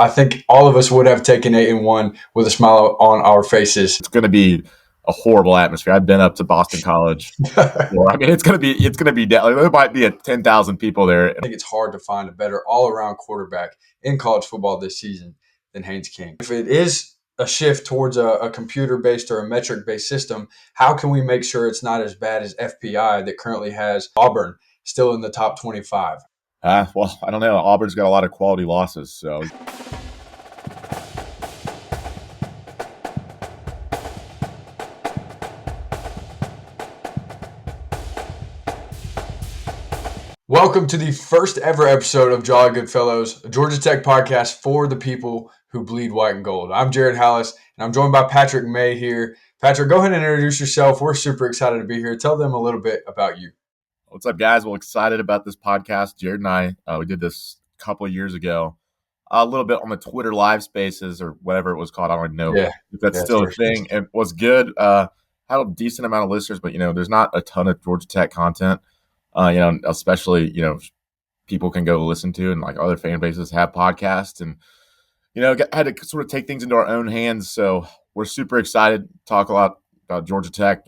I think all of us would have taken 8-1 with a smile on our faces. It's going to be a horrible atmosphere. I've been up to Boston College. I mean, it's going to be there might be 10,000 people there. I think it's hard to find a better all-around quarterback in college football this season than Haynes King. If it is a shift towards a computer-based or a metric-based system, how can we make sure it's not as bad as FPI that currently has Auburn still in the top 25? Well, I don't know. Auburn's got a lot of quality losses, so. Welcome to the first ever episode of Jolly Good Fellows, a Georgia Tech podcast for the people who bleed white and gold. I'm Jared Hallis, and I'm joined by Patrick May here. Patrick, go ahead and introduce yourself. We're super excited to be here. Tell them a little bit about you. What's up, guys? Well, excited about this podcast. Jared and I, we did this a couple of years ago, a little bit on the Twitter live spaces or whatever it was called. I don't know if that's still a thing. It was good. Had a decent amount of listeners, but, there's not a ton of Georgia Tech content. Especially, people can go listen to, and like other fan bases have podcasts, and, had to sort of take things into our own hands. So we're super excited to talk a lot about Georgia Tech.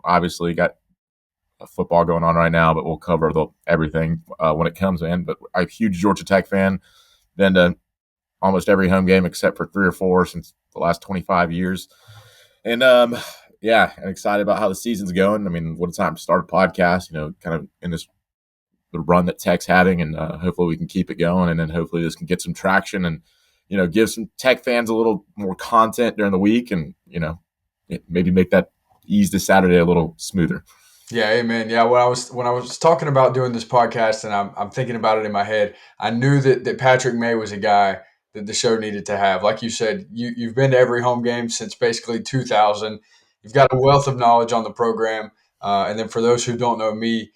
Obviously got football going on right now, but we'll cover everything when it comes in. But I'm a huge Georgia Tech fan. Been to almost every home game except for 3 or 4 since the last 25 years. And, I'm excited about how the season's going. I mean, what a time to start a podcast, kind of in the run that Tech's having, and hopefully we can keep it going, and then hopefully this can get some traction and, give some Tech fans a little more content during the week, and, maybe make that ease to Saturday a little smoother. Yeah, amen. Yeah, when I was talking about doing this podcast, and I'm thinking about it in my head, I knew that Patrick May was a guy that the show needed to have. Like you said, you've been to every home game since basically 2000. You've got a wealth of knowledge on the program. And then for those who don't know me,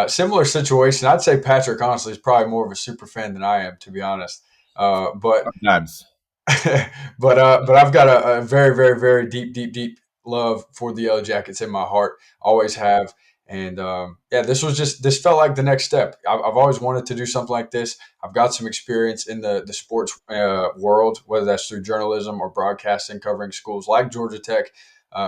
similar situation. I'd say Patrick, honestly, is probably more of a super fan than I am, to be honest. But Sometimes. but I've got a very, very, very deep love for the Yellow Jackets in my heart. Always have. And this felt like the next step. I've always wanted to do something like this. I've got some experience in the sports world, whether that's through journalism or broadcasting, covering schools like Georgia Tech,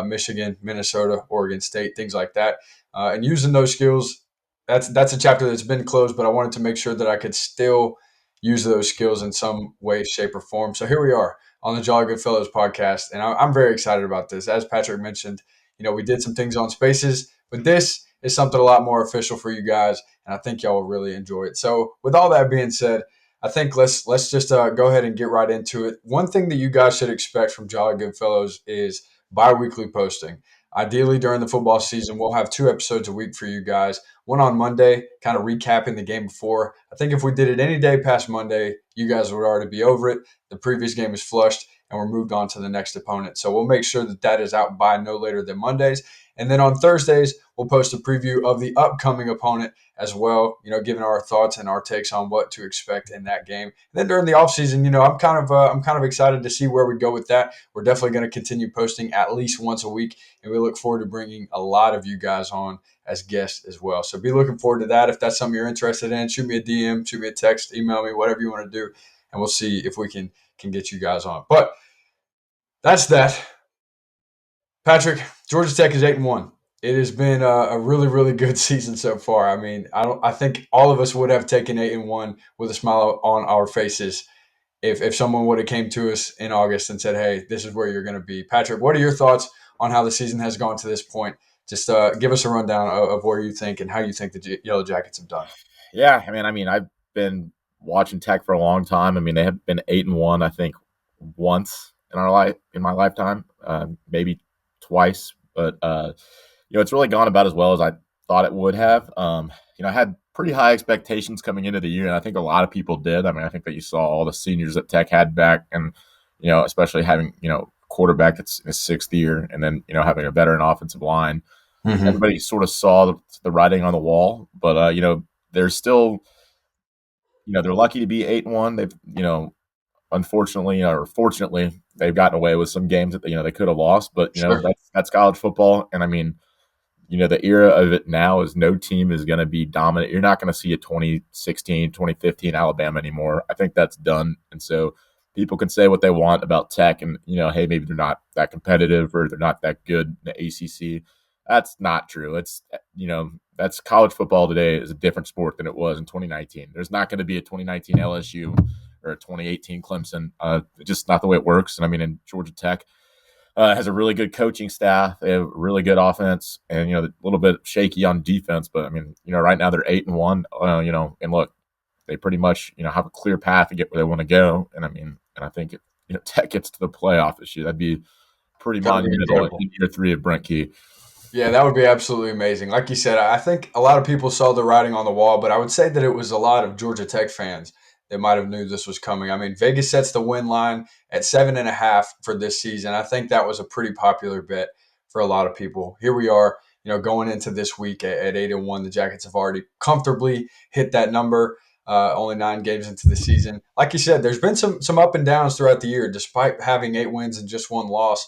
Michigan, Minnesota, Oregon State, things like that. And using those skills, that's a chapter that's been closed, but I wanted to make sure that I could still use those skills in some way, shape, or form. So here we are on the Jolly Good Fellows podcast, and I'm very excited about this. As Patrick mentioned, we did some things on Spaces, but this is something a lot more official for you guys, and I think y'all will really enjoy it. So with all that being said, I think let's just go ahead and get right into it. One thing that you guys should expect from Jolly Good Fellows is bi-weekly posting. Ideally, during the football season, we'll have 2 episodes a week for you guys. One on Monday, kind of recapping the game before. I think if we did it any day past Monday, you guys would already be over it. The previous game is flushed, and we're moved on to the next opponent. So we'll make sure that is out by no later than Mondays. And then on Thursdays, we'll post a preview of the upcoming opponent as well, giving our thoughts and our takes on what to expect in that game. And then during the offseason, I'm kind of excited to see where we go with that. We're definitely going to continue posting at least once a week, and we look forward to bringing a lot of you guys on as guests as well. So be looking forward to that. If that's something you're interested in, shoot me a DM, shoot me a text, email me, whatever you want to do, and we'll see if we can get you guys on. But that's that. Patrick, Georgia Tech is 8-1. It has been a really, really good season so far. I mean, I think all of us would have taken 8-1 with a smile on our faces if someone would have came to us in August and said, "Hey, this is where you're going to be." Patrick, what are your thoughts on how the season has gone to this point? Just give us a rundown of where you think and how you think the Yellow Jackets have done. Yeah, I mean, I've been watching Tech for a long time. I mean, they have been 8-1, I think, once in my lifetime, maybe twice, but it's really gone about as well as I thought it would have. I had pretty high expectations coming into the year, and I think a lot of people did. I mean, I think that you saw all the seniors that Tech had back, and especially having quarterback that's in his 6th year, and then having a veteran offensive line. Mm-hmm. Everybody sort of saw the writing on the wall, but they're still, they're lucky to be 8-1. They've unfortunately or fortunately, they've gotten away with some games that they could have lost, but Sure. That's college football, and I mean, the era of it now is no team is going to be dominant. You're not going to see a 2016, 2015 Alabama anymore. I think that's done, and so people can say what they want about Tech, and hey, maybe they're not that competitive or they're not that good in the ACC. That's not true. It's that's college football today is a different sport than it was in 2019. There's not going to be a 2019 LSU or a 2018 Clemson. Just not the way it works. And I mean, in Georgia Tech has a really good coaching staff. They have a really good offense, and a little bit shaky on defense. But I mean, right now they're 8-1. And look, they pretty much have a clear path to get where they want to go. And I mean, and I think if Tech gets to the playoff this year, that'd be pretty That would be monumental incredible. in year 3 of Brent Key. Yeah, that would be absolutely amazing. Like you said, I think a lot of people saw the writing on the wall, but I would say that it was a lot of Georgia Tech fans that might have knew this was coming. I mean, Vegas sets the win line at 7.5 for this season. I think that was a pretty popular bet for a lot of people. Here we are, going into this week at 8-1. The Jackets have already comfortably hit that number. Only 9 games into the season. Like you said, there's been some up and downs throughout the year, despite having 8 wins and just 1 loss.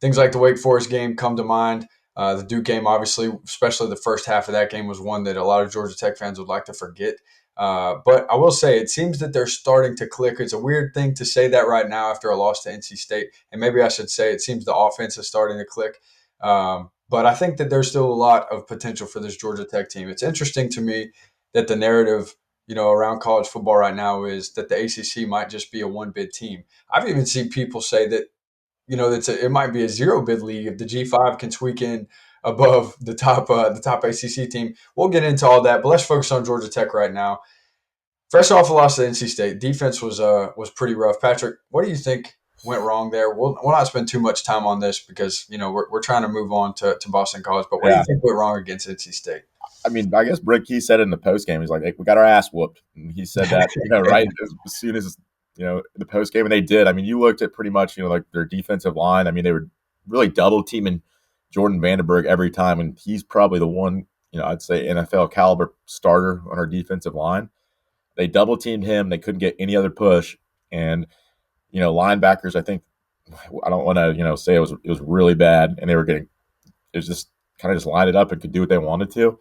Things like the Wake Forest game come to mind. The Duke game, obviously, especially the first half of that game, was one that a lot of Georgia Tech fans would like to forget. But I will say, it seems that they're starting to click. It's a weird thing to say that right now after a loss to NC State. And maybe I should say it seems the offense is starting to click. But I think that there's still a lot of potential for this Georgia Tech team. It's interesting to me that the narrative, around college football right now is that the ACC might just be a one-bid team. I've even seen people say that it might be a zero bid league if the G5 can squeak in above the top ACC team. We'll get into all that, but let's focus on Georgia Tech right now. Fresh off a loss to NC State, defense was pretty rough. Patrick, what do you think went wrong there? We'll not spend too much time on this because we're trying to move on to Boston College. But what do Yeah. you think went wrong against NC State? I mean, I guess Brent Key said it in the post game. He's like, hey, we got our ass whooped. And he said that, right as soon as, the post game. And they did. I mean, you looked at pretty much, like their defensive line. I mean, they were really double teaming Jordan Vandenberg every time. And he's probably the one, I'd say NFL caliber starter on our defensive line. They double teamed him. They couldn't get any other push. And, linebackers, I think, I don't want to, say it was really bad. And they were it was just kind of just lined it up and could do what they wanted to.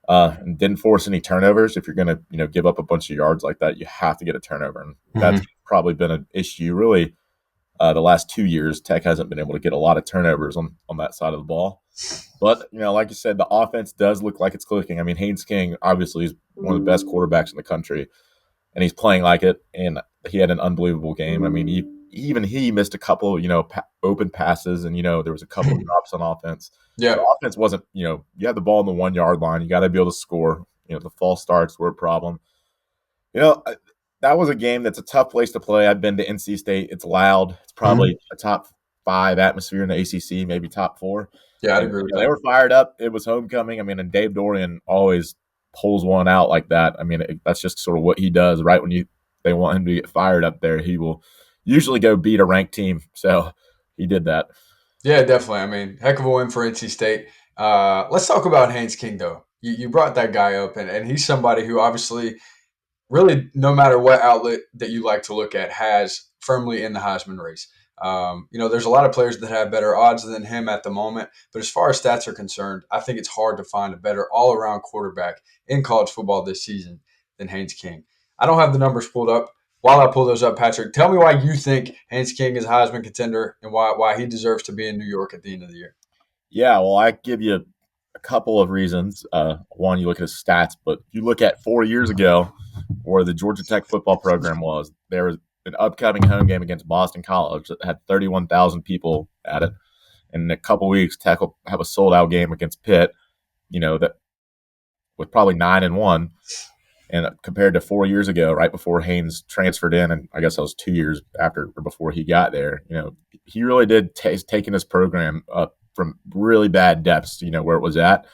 And didn't force any turnovers. If you're going to, give up a bunch of yards like that, you have to get a turnover. And that's probably been an issue really the last 2 years. Tech hasn't been able to get a lot of turnovers on that side of the ball. But, like you said, the offense does look like it's clicking. I mean, Haynes King obviously is one of the best quarterbacks in the country, and he's playing like it. And he had an unbelievable game. I mean, he missed a couple, open passes, and, there was a couple of drops on offense. Yeah. The offense wasn't, you had the ball on the 1 yard line. You got to be able to score. The false starts were a problem. That was a game that's a tough place to play. I've been to NC State. It's loud. It's probably a top 5 atmosphere in the ACC, maybe top 4. Yeah, I'd And, agree with they that. were fired up. It was homecoming. I mean, and Dave Dorian always pulls one out like that. I mean, that's just sort of what he does. Right when they want him to get fired up there, he will usually go beat a ranked team. So he did that. Yeah, definitely. I mean, heck of a win for NC State. Let's talk about Haynes King, though. You brought that guy up, and he's somebody who obviously, really, no matter what outlet that you like to look at, has firmly in the Heisman race. There's a lot of players that have better odds than him at the moment, but as far as stats are concerned, I think it's hard to find a better all-around quarterback in college football this season than Haynes King. I don't have the numbers pulled up. While I pull those up, Patrick, tell me why you think Haynes King is a Heisman contender and why he deserves to be in New York at the end of the year. Yeah, well, I give you a couple of reasons. One, you look at his stats, but you look at 4 years ago where the Georgia Tech football program was. There was an upcoming home game against Boston College that had 31,000 people at it. And in a couple weeks, Tech will have a sold-out game against Pitt, that with probably 9-1. And compared to 4 years ago, right before Haynes transferred in, and I guess that was 2 years after or before he got there, he really did taking his program up from really bad depths, where it was at.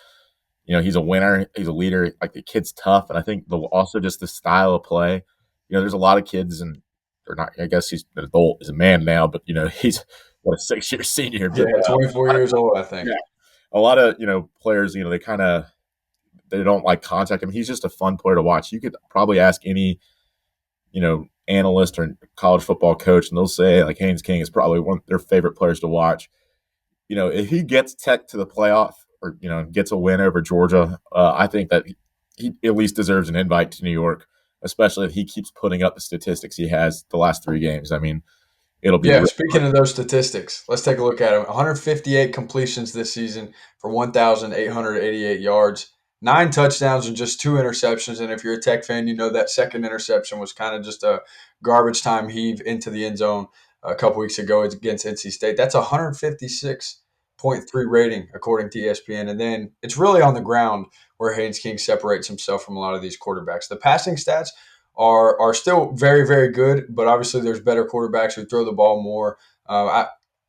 He's a winner. He's a leader. Like, the kid's tough. And I think also just the style of play. There's a lot of kids, and they're not, I guess he's an adult, he's a man now, but, he's what, a 6-year senior. Yeah, But 24 years old, I think. yeah, a lot of, players, they don't like contact him. He's just a fun player to watch. You could probably ask any, analyst or college football coach, and they'll say, like, Haynes King is probably one of their favorite players to watch. If he gets Tech to the playoff or, gets a win over Georgia, I think that he at least deserves an invite to New York. especially if he keeps putting up the statistics he has the last 3 games. I mean, it'll be Yeah, really speaking hard. of those statistics, let's take a look at them. 158 completions this season for 1,888 yards, 9 touchdowns, and just 2 interceptions. And if you're a Tech fan, you know that second interception was kind of just a garbage time heave into the end zone a couple weeks ago against NC State. That's a 156.3 rating according to ESPN. And then it's really on the ground where Haynes King separates himself from a lot of these quarterbacks. The passing stats are still very, very good, but obviously there's better quarterbacks who throw the ball more.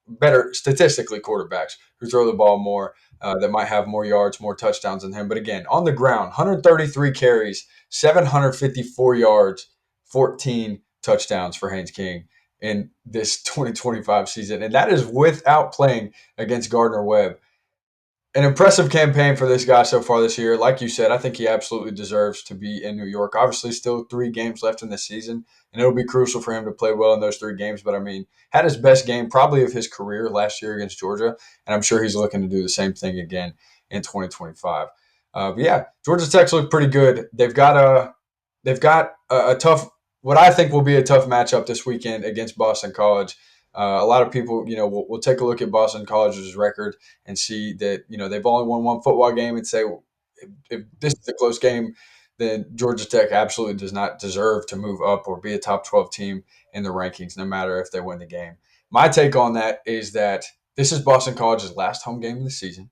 Better statistically quarterbacks who throw the ball more, that might have more yards, more touchdowns than him. But again, on the ground, 133 carries, 754 yards, 14 touchdowns for Haynes King in this 2025 season. And that is without playing against Gardner Webb. An impressive campaign for this guy so far this year. Like you said, I think he absolutely deserves to be in New York. Obviously, still 3 games left in the season, and it'll be crucial for him to play well in those 3 games. But I mean, had his best game probably of his career last year against Georgia, and I'm sure he's looking to do the same thing again in 2025. But yeah, Georgia Tech's look pretty good. They've got a tough, what I think will be a tough matchup this weekend against Boston College. A lot of people, will take a look at Boston College's record and see that they've only won one football game and say, well, if this is a close game, then Georgia Tech absolutely does not deserve to move up or be a top 12 team in the rankings, no matter if they win the game. My take on that is that this is Boston College's last home game of the season.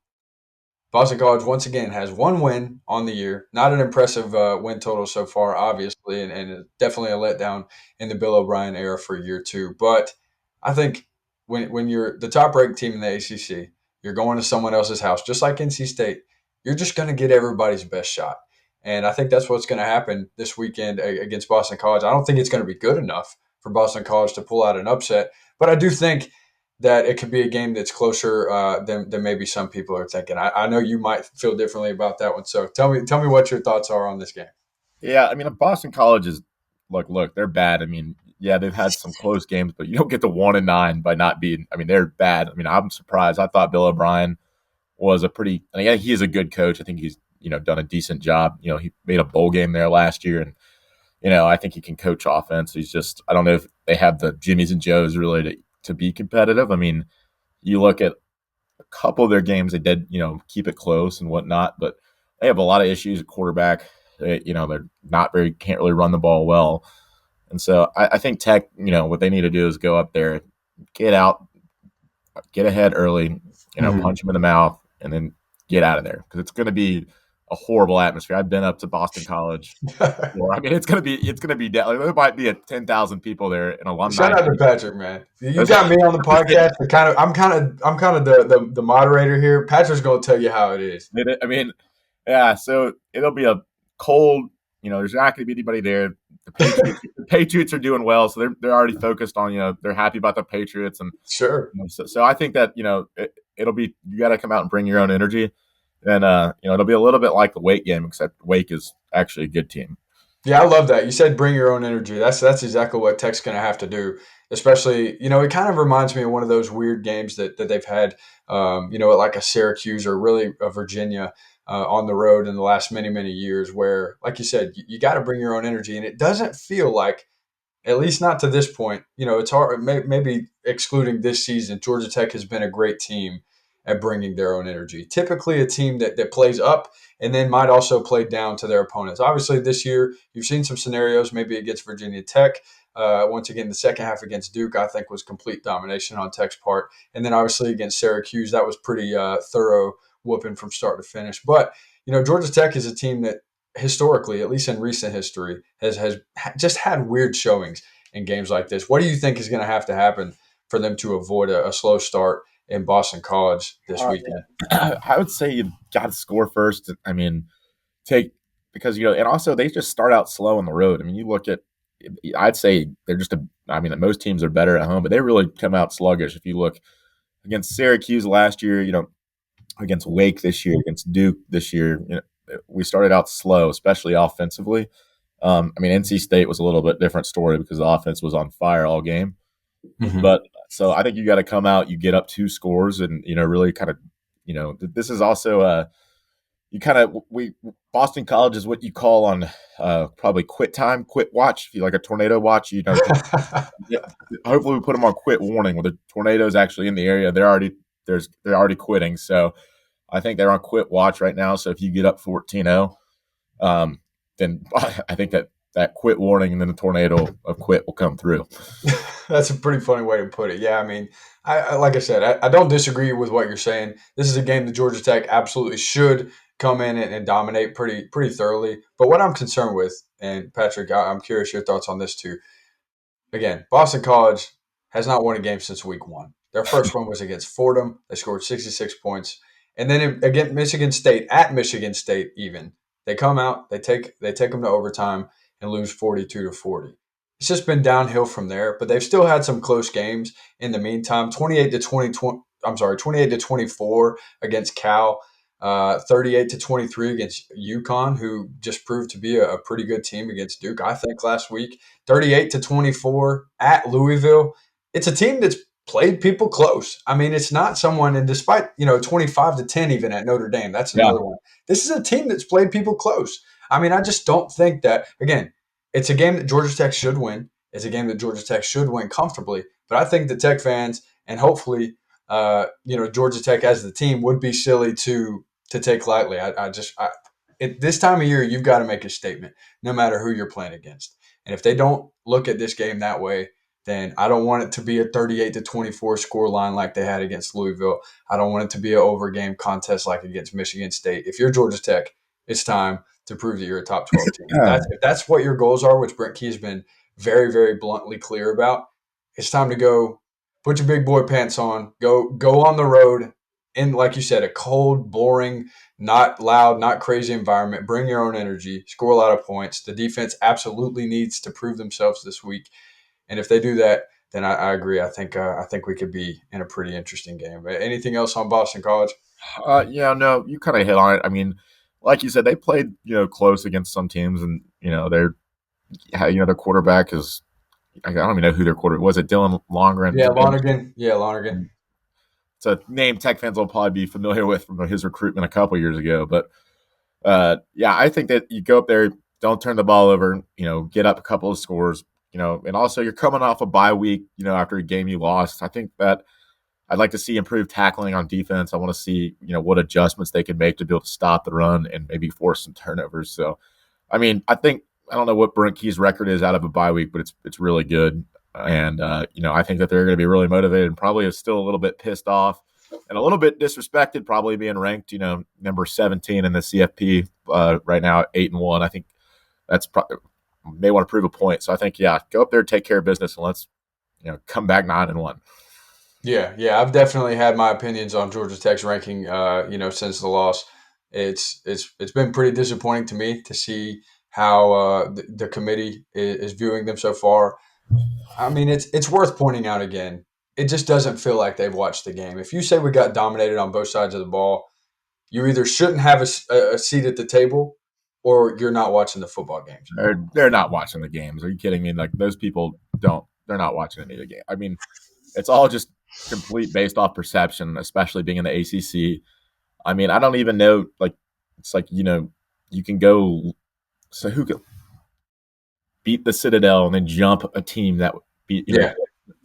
Boston College once again has one win on the year. Not an impressive win total so far, obviously, and definitely a letdown in the Bill O'Brien era for year two. But I think when you're the top ranked team in the ACC, you're going to someone else's house, just like NC State. You're just going to get everybody's best shot, and I think that's what's going to happen this weekend against Boston College. I don't think it's going to be good enough for Boston College to pull out an upset, but I do think that it could be a game that's closer than maybe some people are thinking. I know you might feel differently about that one. So tell me what your thoughts are on this game. Yeah, I mean, Boston College is look, they're bad. I mean, yeah, they've had some close games, but you don't get to 1-9 by not being. I mean, they're bad. I mean, I'm surprised. I thought Bill O'Brien was a pretty. I mean, he is a good coach. I think he's done a decent job. He made a bowl game there last year, and I think he can coach offense. He's just I don't know if they have the Jimmies and Joes really to be competitive. I mean, you look at a couple of their games, they did keep it close and whatnot, but they have a lot of issues at quarterback. They're not very can't really run the ball well, and so I think Tech, what they need to do is go up there, get out, get ahead early, Mm-hmm. punch them in the mouth, and then get out of there because it's going to be a horrible atmosphere. I've been up to Boston College. Well, I mean, it's gonna be there might be 10,000 people there, an Shout alumni. out to Patrick, man. You got me on the podcast. I'm kind of the moderator here. Patrick's gonna tell you how it is. I mean, yeah. So it'll be a cold. There's not going to be anybody there. The Patriots are doing well, so they're already focused on. They're happy about the Patriots, and Sure. so I think that it'll be you got to come out and bring your own energy, and it'll be a little bit like the Wake game, except Wake is actually a good team. Yeah, I love that. You said bring your own energy. That's exactly what Tech's going to have to do. Especially, it kind of reminds me of one of those weird games that they've had, like a Syracuse or really a Virginia on the road in the last many, many years where, like you said, you got to bring your own energy. And it doesn't feel like, at least not to this point. It's hard. Maybe excluding this season, Georgia Tech has been a great team at bringing their own energy. Typically, a team that plays up and then might also play down to their opponents. Obviously, this year you've seen some scenarios, maybe against Virginia Tech. Once again, the second half against Duke, I think, was complete domination on Tech's part, and then obviously against Syracuse, that was pretty thorough whooping from start to finish. But Georgia Tech is a team that historically, at least in recent history, has just had weird showings in games like this. What do you think is going to have to happen for them to avoid a slow start in Boston College this weekend? I would say you got to score first. I mean, take because and also they just start out slow on the road. I mean, you look at, I'd say they're just I mean, most teams are better at home, but they really come out sluggish. If you look against Syracuse last year, against Wake this year, against Duke this year, we started out slow, especially offensively. I mean, NC State was a little bit different story because the offense was on fire all game. Mm-hmm. But so I think you got to come out, you get up 2 scores, and really kind of, this is also you kind of we Boston College is what you call on probably quit time, quit watch. If you like a tornado watch, hopefully we put them on quit warning when the tornado's actually in the area. They're already quitting. So I think they're on quit watch right now. So if you get up 14-0, then I think that quit warning and then the tornado of quit will come through. That's a pretty funny way to put it. Yeah, I mean, like I said, I don't disagree with what you're saying. This is a game that Georgia Tech absolutely should come in and dominate pretty thoroughly. But what I'm concerned with, and Patrick, I'm curious your thoughts on this too. Again, Boston College has not won a game since week one. Their first one was against Fordham. They scored 66 points. And then against Michigan State, at Michigan State even, they come out, they take them to overtime and lose 42-40. It's just been downhill from there, but they've still had some close games in the meantime. 28 to 24 against Cal, 38 to 23 against UConn, who just proved to be a pretty good team against Duke, I think, last week. 38 to 24 at Louisville. It's a team that's played people close. I mean, it's not someone, and despite 25 to 10 even at Notre Dame, that's Yeah. another one. This is a team that's played people close. I mean, I just don't think that. Again, it's a game that Georgia Tech should win. It's a game that Georgia Tech should win comfortably. But I think the Tech fans and hopefully, Georgia Tech as the team would be silly to take lightly. At this time of year, you've got to make a statement, no matter who you're playing against. And if they don't look at this game that way, then I don't want it to be a 38 to 24 score line like they had against Louisville. I don't want it to be an overgame contest like against Michigan State. If you're Georgia Tech, it's time to prove that you're a top 12 team. If that's what your goals are, which Brent Key has been very, very bluntly clear about, it's time to go put your big boy pants on, go on the road in, like you said, a cold, boring, not loud, not crazy environment. Bring your own energy, score a lot of points. The defense absolutely needs to prove themselves this week. And if they do that, then I agree. I think we could be in a pretty interesting game. But anything else on Boston College? Yeah, no, you kind of hit on it. I mean, like you said, they played close against some teams, and their quarterback is I don't even know who their quarterback was. It Dylan Longren? Yeah, Lonergan. Yeah, Lonergan. It's a name Tech fans will probably be familiar with from his recruitment a couple years ago. But yeah, I think that you go up there, don't turn the ball over, get up a couple of scores, and also you're coming off a bye week, after a game you lost. I think that I'd like to see improved tackling on defense. I want to see, what adjustments they can make to be able to stop the run and maybe force some turnovers. So, I mean, I don't know what Brent Key's record is out of a bye week, but it's really good. And I think that they're going to be really motivated and probably is still a little bit pissed off and a little bit disrespected, probably being ranked, number 17 in the CFP right now at 8-1. I think that's probably may want to prove a point. So I think, yeah, go up there, take care of business, and let's come back 9-1. Yeah, I've definitely had my opinions on Georgia Tech's ranking. Since the loss, it's been pretty disappointing to me to see how the committee is viewing them so far. I mean, it's worth pointing out again. It just doesn't feel like they've watched the game. If you say we got dominated on both sides of the ball, you either shouldn't have a seat at the table, or you're not watching the football games. They're not watching the games. Are you kidding me? Like those people don't. They're not watching any of the game. I mean, it's all just complete based off perception, especially being in the ACC. I mean, I don't even know. Like, it's like you can go. So who could beat the Citadel and then jump a team that beat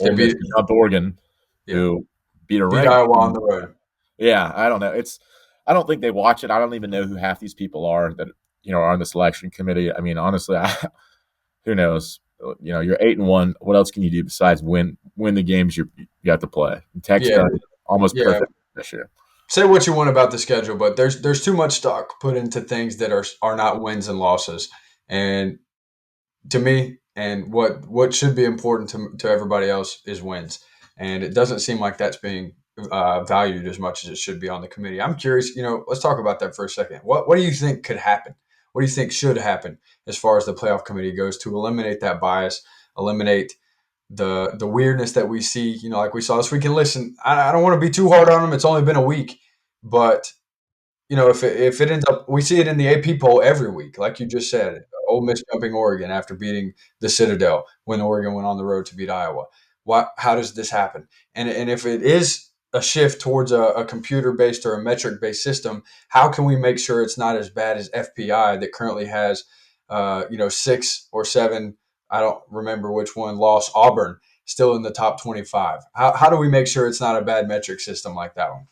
Ole Miss jumped Oregon, who beat a ranked Iowa team. on the road. Yeah, I don't know. I don't think they watch it. I don't even know who half these people are that are on the selection committee. I mean, honestly, who knows? You're 8-1. What else can you do besides win the games you have to play? Tech's done almost perfect this year. Say what you want about the schedule, but there's too much stock put into things that are not wins and losses. And to me, and what should be important to everybody else is wins. And it doesn't seem like that's being valued as much as it should be on the committee. I'm curious, let's talk about that for a second. What do you think could happen? What do you think should happen as far as the playoff committee goes to eliminate that bias, eliminate the weirdness that we see, like we saw this week? And listen, I don't want to be too hard on them. It's only been a week, but if it ends up, we see it in the AP poll every week, like you just said. Ole Miss jumping Oregon after beating the Citadel when Oregon went on the road to beat Iowa. How does this happen? And if it is a shift towards a computer-based or a metric-based system, how can we make sure it's not as bad as FPI that currently has, 6 or 7, I don't remember which one, lost Auburn, still in the top 25? How do we make sure it's not a bad metric system like that one?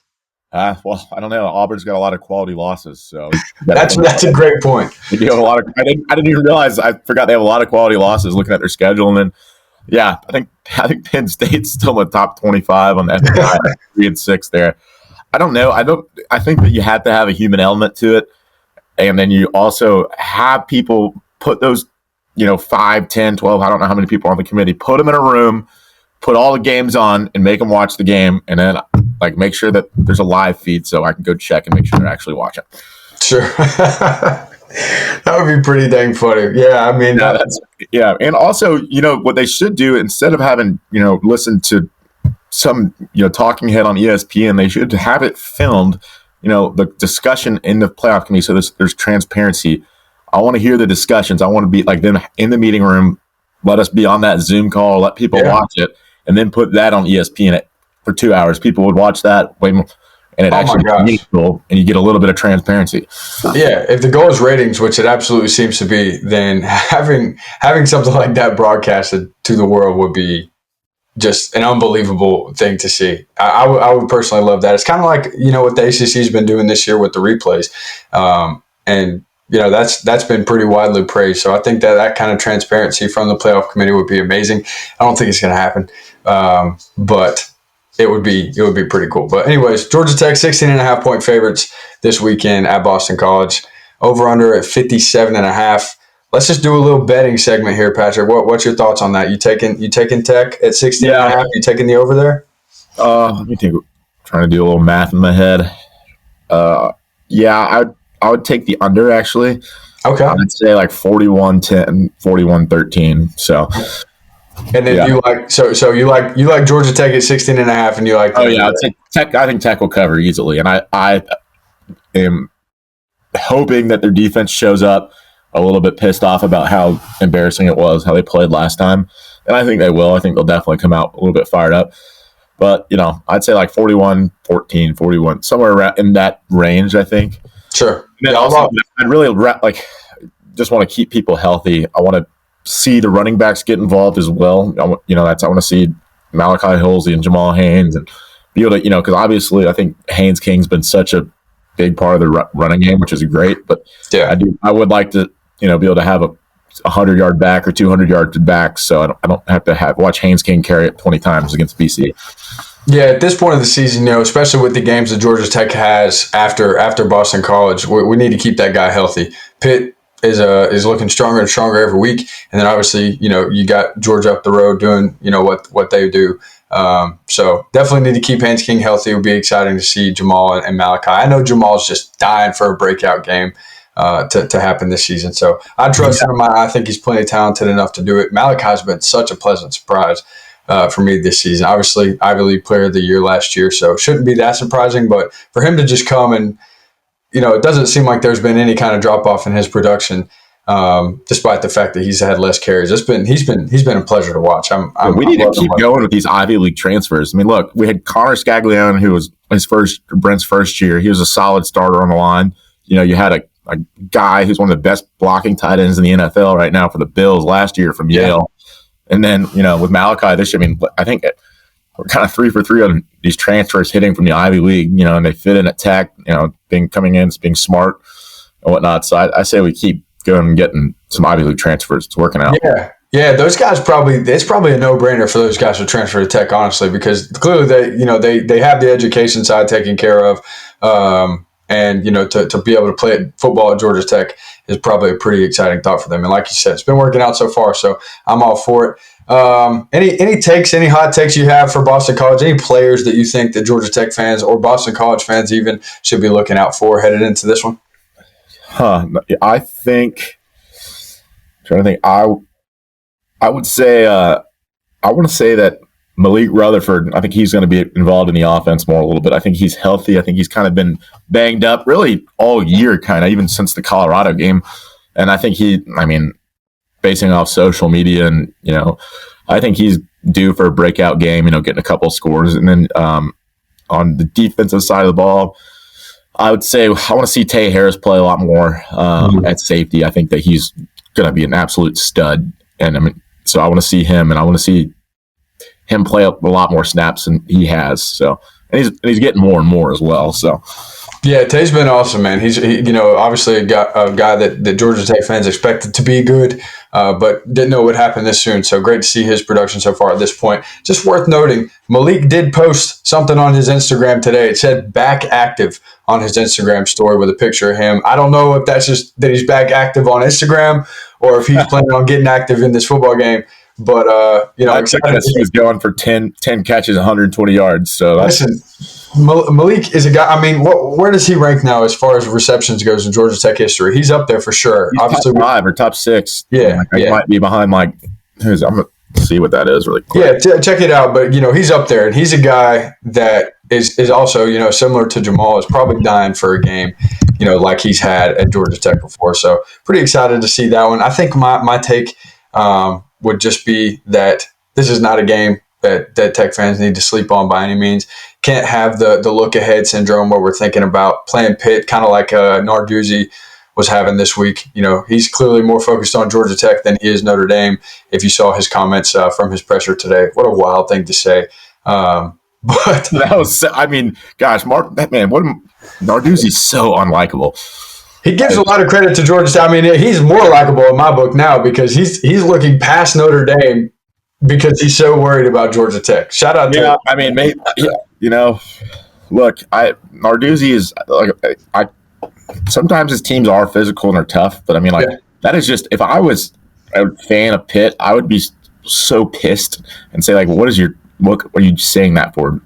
Well, I don't know. Auburn's got a lot of quality losses, so That's a great point. they do have a lot of. I didn't even realize. I forgot they have a lot of quality losses. Looking at their schedule, and then yeah, I think Penn State's still in the top 25 on the FPI, 3-6 there. I don't know. I think that you have to have a human element to it, and then you also have people put those, 5, 10, 12. I don't know how many people on the committee. Put them in a room, put all the games on, and make them watch the game, and then make sure that there's a live feed so I can go check and make sure they're actually watching. Sure. That would be pretty dang funny. Yeah, I mean, and also, what they should do, instead of having, listen to some, talking head on ESPN, they should have it filmed, the discussion in the playoff committee, so there's transparency. I want to hear the discussions. I want to be like them in the meeting room. Let us be on that Zoom call. Let people watch it, and then put that on ESPN for 2 hours. People would watch that way more, and it actually is meaningful, and you get a little bit of transparency. Yeah, if the goal is ratings, which it absolutely seems to be, then having something like that broadcasted to the world would be just an unbelievable thing to see. I would personally love that. It's kind of like, what the ACC's been doing this year with the replays. And that's been pretty widely praised. So I think that kind of transparency from the playoff committee would be amazing. I don't think it's going to happen, but it would be pretty cool. But anyways, Georgia Tech 16.5-point favorites this weekend at Boston College. Over under at 57.5. Let's just do a little betting segment here, Patrick. What's your thoughts on that? You taking Tech at 16.5? You taking the over there? Let me think. Trying to do a little math in my head. Yeah, I would take the under, actually. Okay. I'd say 41-10, 41-13. So. And then you like Georgia Tech at 16.5, and you like. Oh yeah, I'd say Tech. I think Tech will cover easily, and I am hoping that their defense shows up a little bit pissed off about how embarrassing it was, how they played last time. And I think they will. I think they'll definitely come out a little bit fired up. But, I'd say 41-14, 41, somewhere around in that range, I think. Sure. And also, I'd really just want to keep people healthy. I want to see the running backs get involved as well. I want to see Malachi Hulsey and Jamal Haynes and be able to, because obviously I think Haynes King's been such a big part of the running game, which is great. But yeah, I would like to, be able to have a 100-yard back or 200-yard back, so I don't have to watch Haynes King carry it 20 times against BC. Yeah, at this point of the season, especially with the games that Georgia Tech has after Boston College, we need to keep that guy healthy. Pitt is looking stronger and stronger every week, and then obviously, you got Georgia up the road doing, what they do. So definitely need to keep Haynes King healthy. It would be exciting to see Jamal and Malachi. I know Jamal's just dying for a breakout game to happen this season. So I trust him. I think he's plenty talented enough to do it. Malachi's been such a pleasant surprise for me this season. Obviously, Ivy League Player of the Year last year, so it shouldn't be that surprising. But for him to just come and, it doesn't seem like there's been any kind of drop off in his production, despite the fact that he's had less carries. He's been a pleasure to watch. We need to keep going with these Ivy League transfers. I mean, look, we had Connor Scaglione, who was Brent's first year. He was a solid starter on the line. You had a guy who's one of the best blocking tight ends in the NFL right now for the Bills last year from Yale. And then, with Malachi this year, I think we're kind of 3 for 3 on these transfers hitting from the Ivy League, and they fit in at Tech, coming in, being smart and whatnot. So I say we keep going and getting some Ivy League transfers. It's working out. Yeah, those guys it's probably a no-brainer for those guys to transfer to Tech, honestly, because clearly they have the education side taken care of. And, to be able to play football at Georgia Tech is probably a pretty exciting thought for them. And like you said, it's been working out so far, so I'm all for it. Any hot takes you have for Boston College? Any players that you think that Georgia Tech fans or Boston College fans even should be looking out for headed into this one? I think – trying to think. I would say I want to say that Malik Rutherford, I think he's going to be involved in the offense more a little bit. I think he's healthy. I think he's kind of been banged up really all year, kind of, even since the Colorado game. And I think basing off social media and, I think he's due for a breakout game, getting a couple scores. And then on the defensive side of the ball, I would say I want to see Tay Harris play a lot more at safety. I think that he's going to be an absolute stud, and I mean, so I want to see him, and I want to see him play a lot more snaps than he has. So, and he's getting more and more as well. So, Yeah, Tay's been awesome, man. Obviously a guy that Georgia Tech fans expected to be good, but didn't know what happened this soon. So great to see his production so far at this point. Just worth noting, Malik did post something on his Instagram today. It said back active on his Instagram story with a picture of him. I don't know if that's just that he's back active on Instagram or if he's planning on getting active in this football game. But excited. Because he was going for 10 catches, 120 yards. So Listen, Malik is a guy. I mean, where does he rank now as far as receptions goes in Georgia Tech history? He's up there for sure. He's Obviously, top 5 or top 6. Yeah, He might be behind I'm gonna see what that is really quick. Yeah, check it out. But he's up there, and he's a guy that is also similar to Jamal, is probably dying for a game, like he's had at Georgia Tech before. So pretty excited to see that one. I think my take would just be that this is not a game that Tech fans need to sleep on by any means. Can't have the look ahead syndrome where we're thinking about playing Pitt, kind of like Narduzzi was having this week. He's clearly more focused on Georgia Tech than he is Notre Dame. If you saw his comments from his presser today, what a wild thing to say. But that was, I mean, gosh, Narduzzi's so unlikable. He gives a lot of credit to Georgia Tech. I mean, he's more likable in my book now because he's looking past Notre Dame because he's so worried about Georgia Tech. Shout out to him. I mean, maybe, look, Narduzzi is I sometimes his teams are physical and they're tough, but I mean, that is just, if I was a fan of Pitt, I would be so pissed and say, like, what are you saying that for?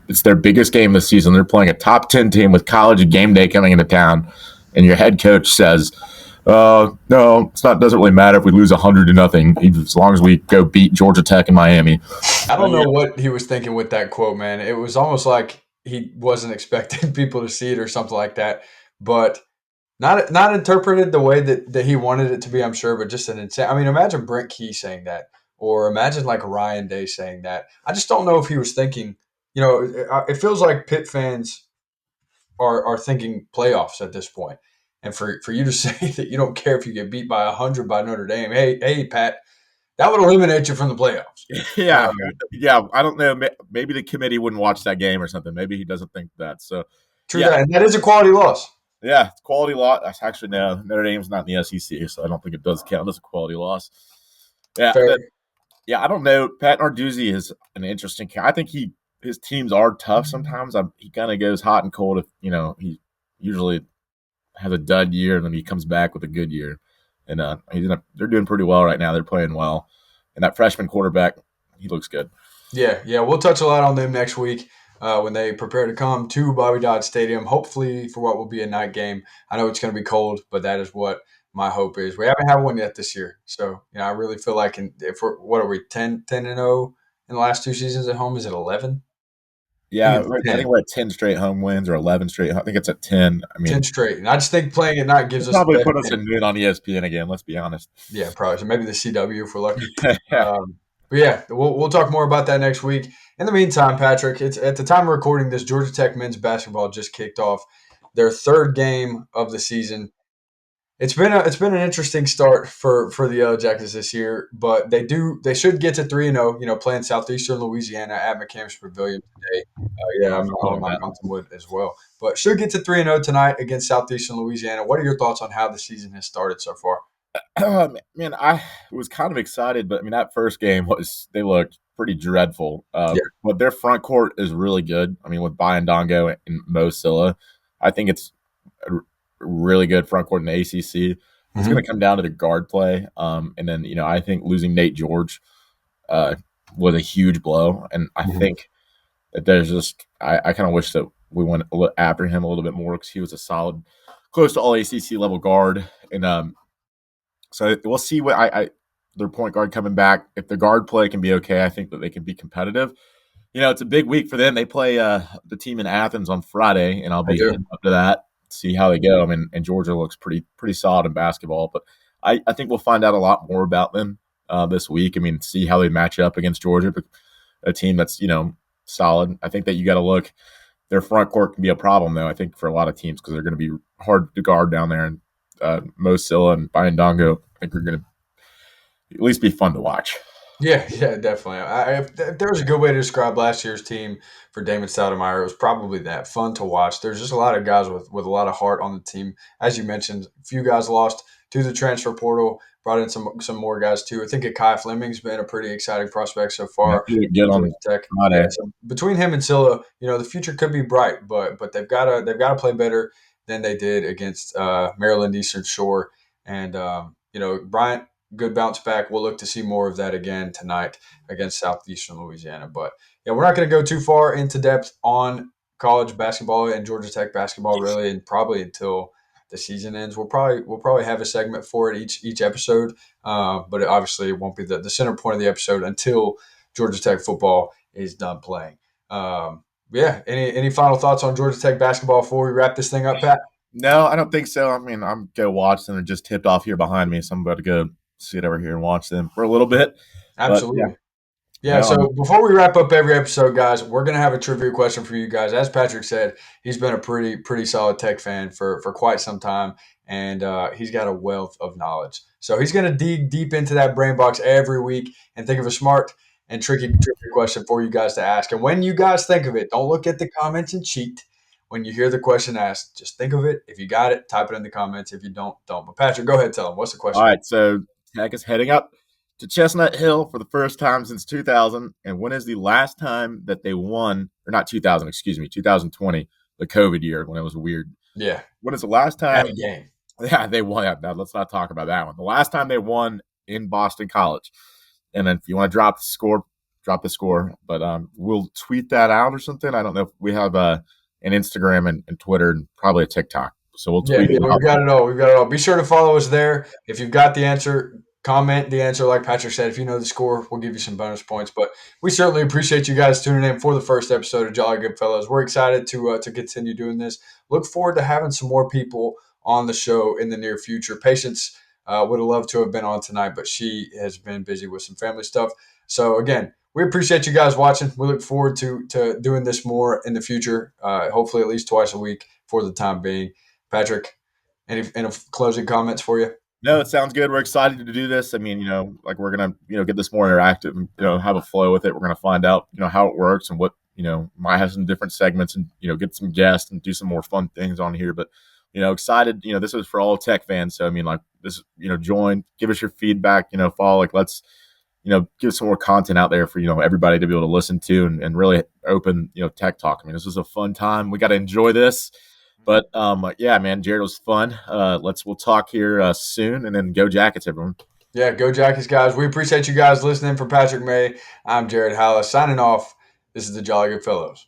It's their biggest game this season. They're playing a top 10 team with college game day coming into town, and your head coach says, no, doesn't really matter if we lose 100-0, as long as we go beat Georgia Tech and Miami. I don't know what he was thinking with that quote, man. It was almost like he wasn't expecting people to see it or something like that, but not interpreted the way that he wanted it to be, I'm sure, but just an insane. I mean, imagine Brent Key saying that, or imagine like Ryan Day saying that. I just don't know if he was thinking, it feels like Pitt fans are thinking playoffs at this point. And for you to say that you don't care if you get beat by 100 by Notre Dame, hey, Pat, that would eliminate you from the playoffs. Yeah. I don't know. Maybe the committee wouldn't watch that game or something. Maybe he doesn't think that. So true that, and that is a quality loss. Yeah, quality loss. Actually, no, Notre Dame's not in the SEC, so I don't think it does count as a quality loss. Yeah, I don't know. Pat Narduzzi is an interesting. I think his teams are tough sometimes. He kind of goes hot and cold. If he usually has a dud year and then he comes back with a good year. And they're doing pretty well right now. They're playing well, and that freshman quarterback, he looks good. Yeah, we'll touch a lot on them next week when they prepare to come to Bobby Dodd Stadium, hopefully for what will be a night game. I know it's going to be cold, but that is what my hope is. We haven't had one yet this year, so I really feel like if what are we 10-0 in the last 2 seasons at home? Is it 11? Yeah, I think we're at 10 straight home wins or 11 straight. I think it's at 10. I mean, 10 straight. And I just think playing at night gives us probably put us in noon on ESPN again. Let's be honest. Yeah, probably. So maybe the CW if we're lucky. Yeah. But yeah, we'll talk more about that next week. In the meantime, Patrick, it's at the time of recording this, Georgia Tech men's basketball just kicked off their 3rd game of the season. It's been an interesting start for the Yellow Jackets this year, but they should get to 3-0. Playing Southeastern Louisiana at McCamp's Pavilion today. I'm on Mountain Wood as well, but should get to 3-0 tonight against Southeastern Louisiana. What are your thoughts on how the season has started so far? Man, I was kind of excited, but I mean that first game they looked pretty dreadful. But their front court is really good. I mean, with Bayandongo and Mo Silla, I think it's really good front court in the ACC. It's going to come down to the guard play. And then, I think losing Nate George was a huge blow. And I think that there's just – I kind of wish that we went after him a little bit more because he was a solid, close to all ACC level guard. And so we'll see what their point guard coming back. If the guard play can be okay, I think that they can be competitive. It's a big week for them. They play the team in Athens on Friday, and I'll be heading up to that. See how they go. I mean, and Georgia looks pretty solid in basketball, but I think we'll find out a lot more about them this week. I mean, see how they match up against Georgia, a team that's solid. I think that you got to look. Their front court can be a problem, though, I think, for a lot of teams because they're going to be hard to guard down there. And Mo Silla and Bayandongo, I think, are going to at least be fun to watch. Yeah, yeah, definitely. If there was a good way to describe last year's team for Damon Stoudemire, it was probably that fun to watch. There's just a lot of guys with a lot of heart on the team. As you mentioned, a few guys lost to the transfer portal, brought in some more guys too. I think Kai Fleming's been a pretty exciting prospect so Yeah, far get for Georgia on Tech. Yeah, Friday. so between him and Silla, the future could be bright, but they've got to play better than they did against Maryland Eastern Shore, and Bryant, good bounce back. We'll look to see more of that again tonight against Southeastern Louisiana. But yeah, we're not going to go too far into depth on college basketball and Georgia Tech basketball really, and probably until the season ends. We'll probably have a segment for it each episode, but obviously it won't be the center point of the episode until Georgia Tech football is done playing. Yeah, any final thoughts on Georgia Tech basketball before we wrap this thing up, Pat? No, I don't think so. I mean, I'm going to watch them. They're just tipped off here behind me, so I'm about to go sit over here and watch them for a little bit. But yeah, Absolutely. Yeah, no, so before we wrap up every episode, guys, we're gonna have a trivia question for you guys. As Patrick said, he's been a pretty solid Tech fan for quite some time, and he's got a wealth of knowledge. So he's gonna dig deep into that brain box every week and think of a smart and tricky trivia question for you guys to ask. And when you guys think of it, don't look at the comments and cheat. When you hear the question asked, just think of it. If you got it, type it in the comments. If you don't, don't. But Patrick, go ahead, tell him what's the all question. right. So Tech is heading up to Chestnut Hill for the first time since 2000. And when is the last time that they won? Or not 2000, excuse me, 2020, the COVID year when it was weird. Yeah, When is the last at time? a game. Yeah, they won. Yeah, now let's not talk about that one. The last time they won in Boston College. And then if you want to drop the score, drop the score. But we'll tweet that out or something. I don't know if we have an Instagram and Twitter and probably a TikTok. So we'll Yeah, tweet yeah, it we've out. got it all. We've got it all. Be sure to follow us there. If you've got the answer, comment the answer. Like Patrick said, if you know the score, we'll give you some bonus points. But we certainly appreciate you guys tuning in for the first episode of Jolly Good Fellows. We're excited to continue doing this. Look forward to having some more people on the show in the near future. Patience would have loved to have been on tonight, but she has been busy with some family stuff. So again, we appreciate you guys watching. We look forward to doing this more in the future. Hopefully, at least twice a week for the time being. Patrick, any closing comments for you? No, it sounds good. We're excited to do this. I mean, like we're gonna, get this more interactive and have a flow with it. We're gonna find out, how it works and what, might have some different segments and get some guests and do some more fun things on here. But excited. This is for all Tech fans. So I mean, like this, join, give us your feedback. Follow. Like let's, give some more content out there for everybody to be able to listen to and really open Tech Talk. I mean, this was a fun time. We got to enjoy this. But yeah, man, Jared, was fun. We'll talk here soon, and then go Jackets, everyone. Yeah, go Jackies, guys. We appreciate you guys listening. For Patrick May, I'm Jared Hallis signing off. This is the Jolly Good Fellows.